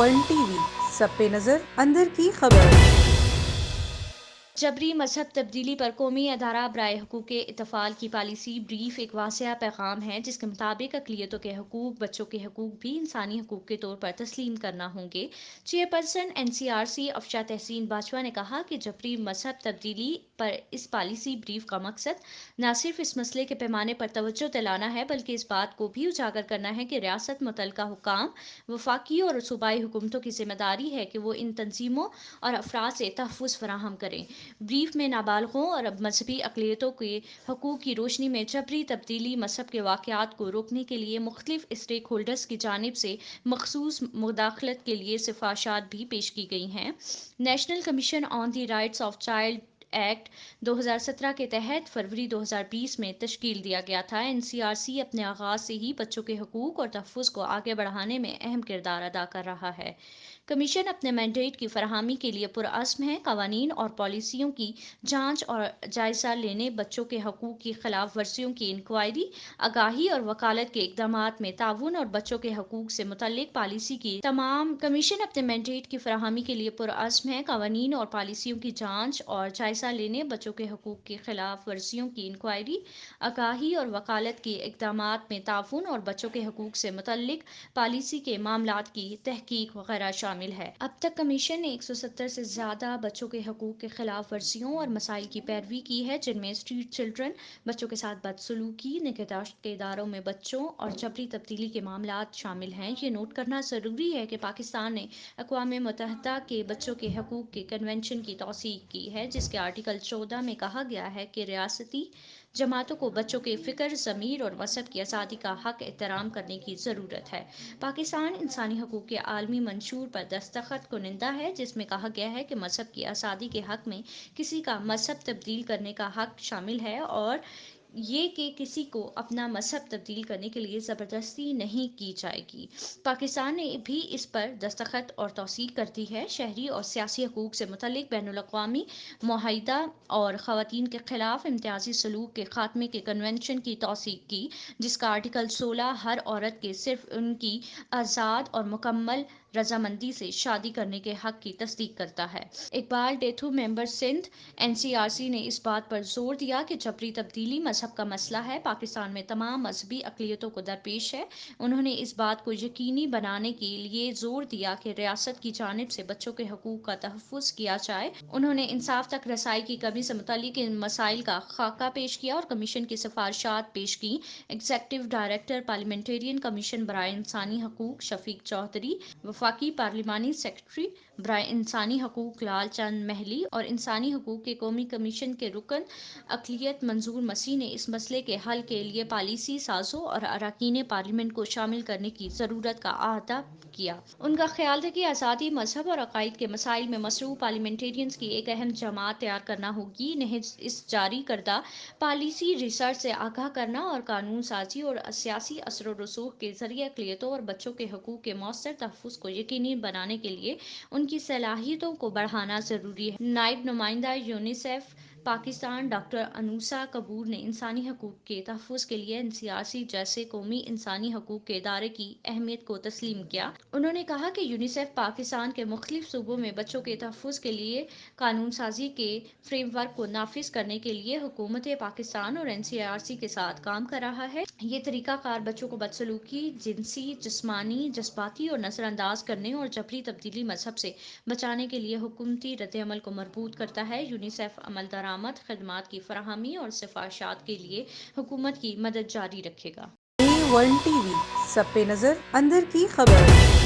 One T V, سب پہ نظر اندر کی خبر۔ جبری مذہب تبدیلی پر قومی ادارہ برائے حقوق اطفال کی پالیسی بریف ایک واضح پیغام ہے جس کے مطابق اقلیتوں کے حقوق، بچوں کے حقوق بھی انسانی حقوق کے طور پر تسلیم کرنا ہوں گے۔ چیئرپرسن NCRC افشا تحسین باجوہ نے کہا کہ جبری مذہب تبدیلی پر اس پالیسی بریف کا مقصد نہ صرف اس مسئلے کے پیمانے پر توجہ دلانا ہے بلکہ اس بات کو بھی اجاگر کرنا ہے کہ ریاست متعلقہ حکام، وفاقی اور صوبائی حکومتوں کی ذمہ داری ہے کہ وہ ان تنظیموں اور افراد سے تحفظ فراہم کریں۔ بریف میں نابالغوں اور مذہبی اقلیتوں کے حقوق کی روشنی میں جبری تبدیلی مذہب کے واقعات کو روکنے کے لیے مختلف اسٹیک ہولڈرز کی جانب سے مخصوص مداخلت کے لیے سفارشات بھی پیش کی گئی ہیں۔ National commission on the rights of child act 2017 کے تحت فروری 2020 میں تشکیل دیا گیا تھا۔ NCRC اپنے آغاز سے ہی بچوں کے حقوق اور تحفظ کو آگے بڑھانے میں اہم کردار ادا کر رہا ہے۔ کمیشن اپنے مینڈیٹ کی فراہمی کے لیے پرعزم ہے۔ قوانین اور پالیسیوں کی جانچ اور جائزہ لینے، بچوں کے حقوق کی خلاف ورزیوں کی انکوائری، آگاہی اور وکالت کے اقدامات میں تعاون اور بچوں کے حقوق سے متعلق پالیسی کی تمام کمیشن اپنے مینڈیٹ کی فراہمی کے لیے پرعزم ہے۔ قوانین اور پالیسیوں کی جانچ اور جائزہ لینے، بچوں کے حقوق کی خلاف ورزیوں کی انکوائری، آگاہی اور وکالت کے اقدامات میں تعاون اور بچوں کے حقوق سے متعلق پالیسی کے معاملات کی تحقیق وغیرہ شامل ہے۔ اب تک کمیشن نے 170 سے زیادہ بچوں کے حقوق کے خلاف ورزیوں اور مسائل کی پیروی کی ہے، جن میں اسٹریٹ چلڈرن، بچوں کے ساتھ بدسلوکی، نگہداشت کے اداروں میں بچوں اور جبری تبدیلی کے معاملات شامل ہیں۔ یہ نوٹ کرنا ضروری ہے کہ پاکستان نے اقوام متحدہ کے بچوں کے حقوق کے کنونشن کی توثیق کی ہے، جس کے آرٹیکل 14 میں کہا گیا ہے کہ ریاستی جماعتوں کو بچوں کے فکر، ضمیر اور مذہب کی آزادی کا حق احترام کرنے کی ضرورت ہے۔ پاکستان انسانی حقوق کے عالمی منشور پر دستخط کنندہ ہے، جس میں کہا گیا ہے کہ مذہب کی آزادی کے حق میں کسی کا مذہب تبدیل کرنے کا حق شامل ہے اور یہ کہ کسی کو اپنا مذہب تبدیل کرنے کے لیے زبردستی نہیں کی جائے گی۔ پاکستان نے بھی اس پر دستخط اور توثیق کر دی ہے۔ شہری اور سیاسی حقوق سے متعلق بین الاقوامی معاہدہ اور خواتین کے خلاف امتیازی سلوک کے خاتمے کے کنونشن کی توثیق کی، جس کا آرٹیکل 16 ہر عورت کے صرف ان کی آزاد اور مکمل رضامندی سے شادی کرنے کے حق کی تصدیق کرتا ہے۔ اقبال ڈیتھو ممبر سندھ NCRC نے اس بات پر زور دیا کہ جبری تبدیلی مذہب کا مسئلہ ہے، پاکستان میں تمام مذہبی اقلیتوں کو درپیش ہے۔ انہوں نے اس بات کو یقینی بنانے کے لیے زور دیا کہ ریاست کی جانب سے بچوں کے حقوق کا تحفظ کیا جائے۔ انہوں نے انصاف تک رسائی کی کمی سے متعلق ان مسائل کا خاکہ پیش کیا اور کمیشن کی سفارشات پیش کیں۔ ایگزیکٹو ڈائریکٹر پارلیمنٹرین کمیشن برائے انسانی حقوق شفیق چودھری، وفاقی پارلیمانی سیکریٹری برائے انسانی حقوق لال چند محلی اور انسانی حقوق کے قومی کمیشن کے رکن اقلیت منظور مسیح نے اس مسئلے کے حل کے لیے پالیسی سازوں اور اراکین پارلیمنٹ کو شامل کرنے کی ضرورت کا اعادہ کیا۔ ان کا خیال تھا کہ آزادی، مذہب اور عقائد کے مسائل میں مصروف پارلیمنٹرینز کی ایک اہم جماعت تیار کرنا ہوگی۔ انہیں اس جاری کردہ پالیسی ریسرچ سے آگاہ کرنا اور قانون سازی اور سیاسی اثر و رسوخ کے ذریعے اقلیتوں اور بچوں کے حقوق کے مؤثر تحفظ کو یقینی بنانے کے لیے ان کی صلاحیتوں کو بڑھانا ضروری ہے۔ نائب نمائندہ یونیسیف پاکستان ڈاکٹر انوسا کپور نے انسانی حقوق کے تحفظ کے لیے NCRC جیسے قومی انسانی حقوق کے ادارے کی اہمیت کو تسلیم کیا۔ انہوں نے کہا کہ یونیسیف پاکستان کے مختلف صوبوں میں بچوں کے تحفظ کے لیے قانون سازی کے فریم ورک کو نافذ کرنے کے لیے حکومت پاکستان اور NCRC کے ساتھ کام کر رہا ہے۔ یہ طریقہ کار بچوں کو بدسلوکی، جنسی، جسمانی، جذباتی اور نظر انداز کرنے اور جبری تبدیلی مذہب سے بچانے کے لیے حکومتی ردعمل کو مربوط کرتا ہے۔ یونیسیف عمل درآمد، خدمات کی فراہمی اور سفارشات کے لیے حکومت کی مدد جاری رکھے گا۔ ون ٹی وی، سب پہ نظر اندر کی خبر۔